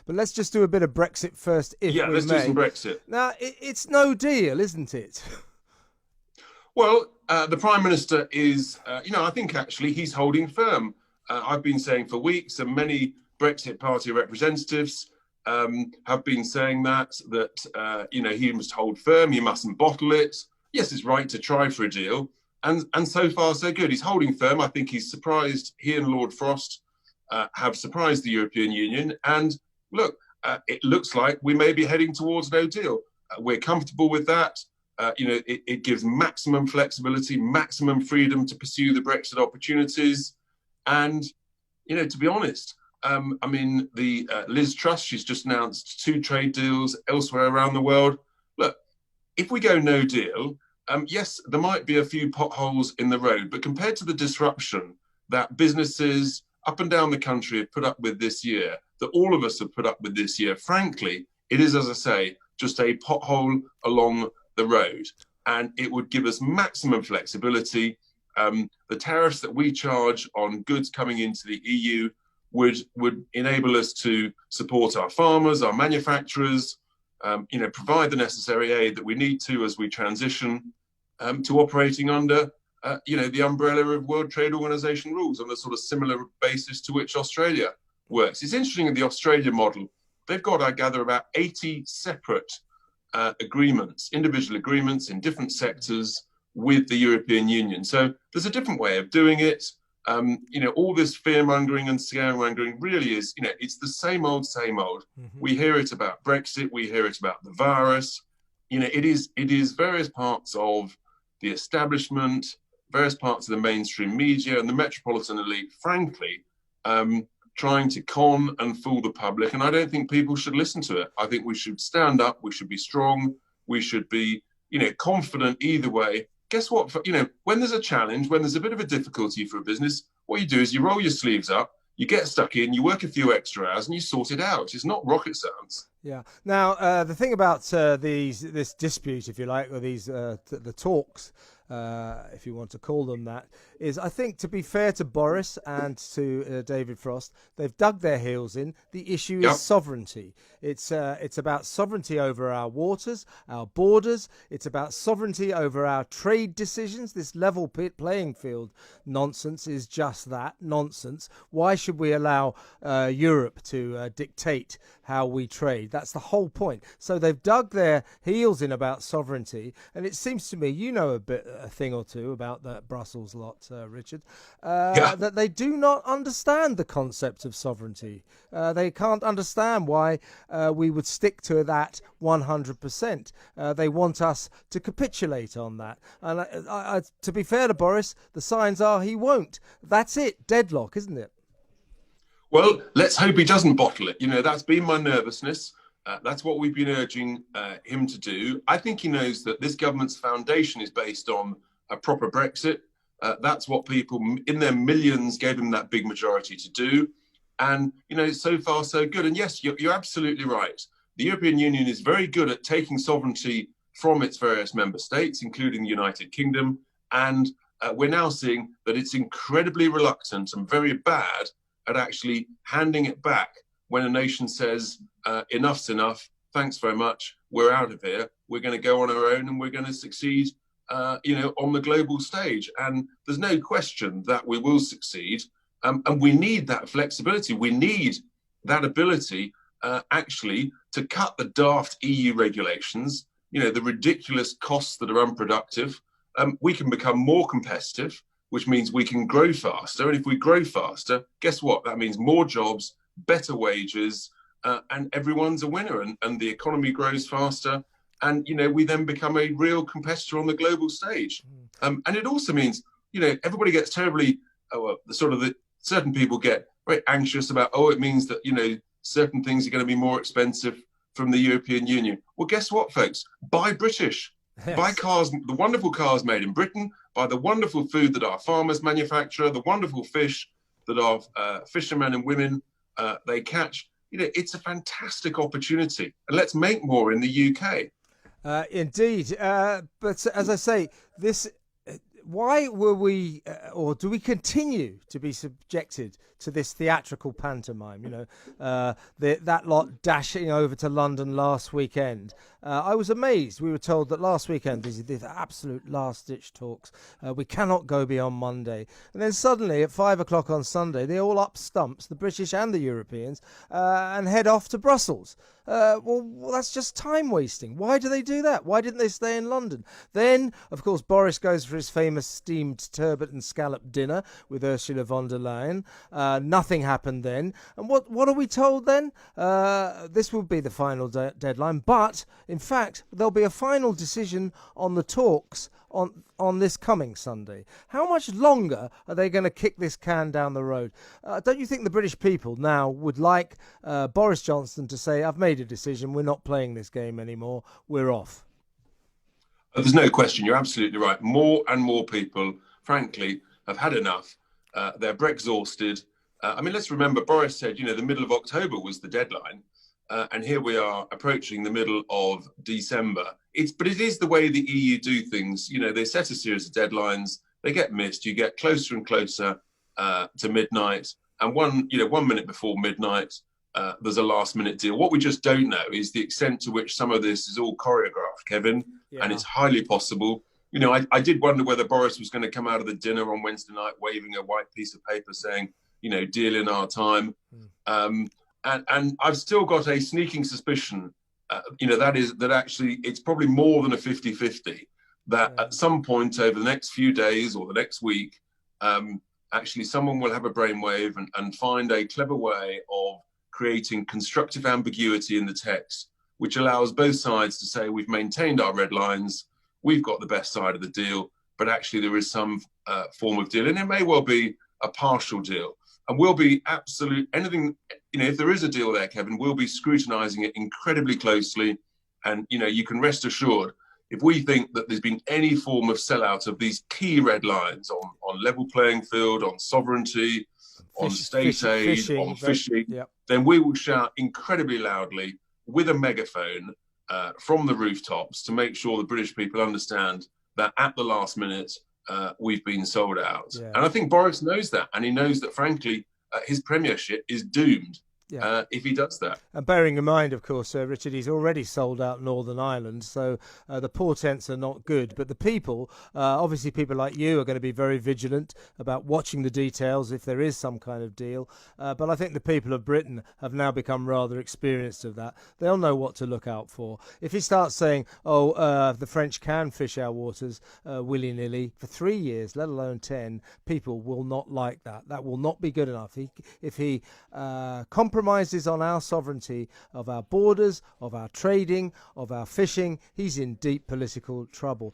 But let's just do a bit of Brexit first, if Yeah, we let's do some may. Brexit. Now, it's no deal, isn't it? Well, the Prime Minister is, I think actually he's holding firm. I've been saying for weeks, and many Brexit Party representatives have been saying that he must hold firm, he mustn't bottle it. Yes, it's right to try for a deal, and so far so good. He's holding firm. I think he's surprised. He and Lord Frost have surprised the European Union, and look, it looks like we may be heading towards no deal. We're comfortable with that. It gives maximum flexibility, maximum freedom to pursue the Brexit opportunities. And, to be honest, the Liz Truss, she's just announced 2 trade deals elsewhere around the world. Look, if we go no deal, yes, there might be a few potholes in the road, but compared to the disruption that businesses up and down the country have put up with this year, that all of us have put up with this year, frankly, it is, as I say, just a pothole along the road, and it would give us maximum flexibility. The tariffs that we charge on goods coming into the EU would enable us to support our farmers, our manufacturers, provide the necessary aid that we need to as we transition to operating under, the umbrella of World Trade Organization rules on a sort of similar basis to which Australia works. It's interesting in the Australia model, they've got, I gather, about 80 separate agreements, individual agreements in different sectors with the European Union. So there's a different way of doing it. All this fear mongering and scaremongering really is, it's the same old, same old. Mm-hmm. We hear it about Brexit. We hear it about the virus. It is various parts of the establishment, various parts of the mainstream media and the metropolitan elite, frankly, trying to con and fool the public. And I don't think people should listen to it. I think we should stand up. We should be strong. We should be, confident either way. Guess what? When there's a challenge, when there's a bit of a difficulty for a business, what you do is you roll your sleeves up, you get stuck in, you work a few extra hours and you sort it out. It's not rocket science. Yeah. Now, the thing about this dispute, if you like, or the talks, if you want to call them that, is, I think, to be fair to Boris and to David Frost, they've dug their heels in. The issue is sovereignty. It's about sovereignty over our waters, our borders. It's about sovereignty over our trade decisions. This level playing field nonsense is just that, nonsense. Why should we allow Europe to dictate how we trade? That's the whole point. So they've dug their heels in about sovereignty, and it seems to me, a thing or two about that Brussels lot, Richard, that they do not understand the concept of sovereignty. They can't understand why we would stick to that 100%. They want us to capitulate on that. And to be fair to Boris, the signs are he won't. That's it. Deadlock, isn't it? Well, let's hope he doesn't bottle it. That's been my nervousness. That's what we've been urging him to do. I think he knows that this government's foundation is based on a proper Brexit. That's what people in their millions gave him that big majority to do. And, so far, so good. And yes, you're absolutely right. The European Union is very good at taking sovereignty from its various member states, including the United Kingdom. And we're now seeing that it's incredibly reluctant and very bad at actually handing it back when a nation says, enough's enough, thanks very much, we're out of here, we're going to go on our own and we're going to succeed, on the global stage. And there's no question that we will succeed. And we need that flexibility. We need that ability, actually, to cut the daft EU regulations, the ridiculous costs that are unproductive. We can become more competitive, which means we can grow faster. And if we grow faster, guess what? That means more jobs, better wages, and everyone's a winner, and the economy grows faster. And, we then become a real competitor on the global stage. And it also means, everybody gets terribly, certain people get very anxious about, it means that, certain things are going to be more expensive from the European Union. Well, guess what, folks? Buy British. Yes. Buy cars, the wonderful cars made in Britain, buy the wonderful food that our farmers manufacture, the wonderful fish that our fishermen and women, they catch. It's a fantastic opportunity. And let's make more in the UK. Indeed. But as I say, why were we, or do we continue to be subjected to this theatrical pantomime? That lot dashing over to London last weekend. I was amazed. We were told that last weekend these are the absolute last-ditch talks. We cannot go beyond Monday. And then suddenly at 5 o'clock on Sunday, they all up stumps, the British and the Europeans, and head off to Brussels. Well, that's just time wasting. Why do they do that? Why didn't they stay in London? Then, of course, Boris goes for his famous steamed turbot and scallop dinner with Ursula von der Leyen. Nothing happened then. And what are we told then? This will be the final deadline. But, in fact, there'll be a final decision on the talks on this coming Sunday. How much longer are they going to kick this can down the road? Don't you think the British people now would like Boris Johnson to say, I've made a decision, we're not playing this game anymore, we're off? There's no question, you're absolutely right. More and more people, frankly, have had enough. They're Brexhausted. Let's remember, Boris said, the middle of October was the deadline. And here we are approaching the middle of December. But it is the way the EU do things. They set a series of deadlines. They get missed. You get closer and closer to midnight. And one minute before midnight, there's a last minute deal. What we just don't know is the extent to which some of this is all choreographed, Kevin. Yeah. And it's highly possible. I did wonder whether Boris was going to come out of the dinner on Wednesday night waving a white piece of paper saying, deal in our time. And I've still got a sneaking suspicion, that actually it's probably more than a 50-50, that at some point over the next few days or the next week, actually someone will have a brainwave and find a clever way of creating constructive ambiguity in the text, which allows both sides to say we've maintained our red lines, we've got the best side of the deal, but actually there is some form of deal. And it may well be a partial deal. And we'll be anything, if there is a deal there, Kevin, we'll be scrutinising it incredibly closely. And, you can rest assured, if we think that there's been any form of sellout of these key red lines on level playing field, on sovereignty, on state aid, on fishing, then we will shout incredibly loudly with a megaphone from the rooftops to make sure the British people understand that at the last minute, we've been sold out. Yeah. And I think Boris knows that. And he knows that, frankly, his premiership is doomed if he does that. And bearing in mind, of course, Richard, he's already sold out Northern Ireland, so the portents are not good. But the people, obviously people like you, are going to be very vigilant about watching the details if there is some kind of deal. But I think the people of Britain have now become rather experienced of that. They'll know what to look out for. If he starts saying, the French can fish our waters willy-nilly for 3 years, let alone 10, people will not like that. That will not be good enough. If he compromises on our sovereignty of our borders, of our trading, of our fishing, he's in deep political trouble.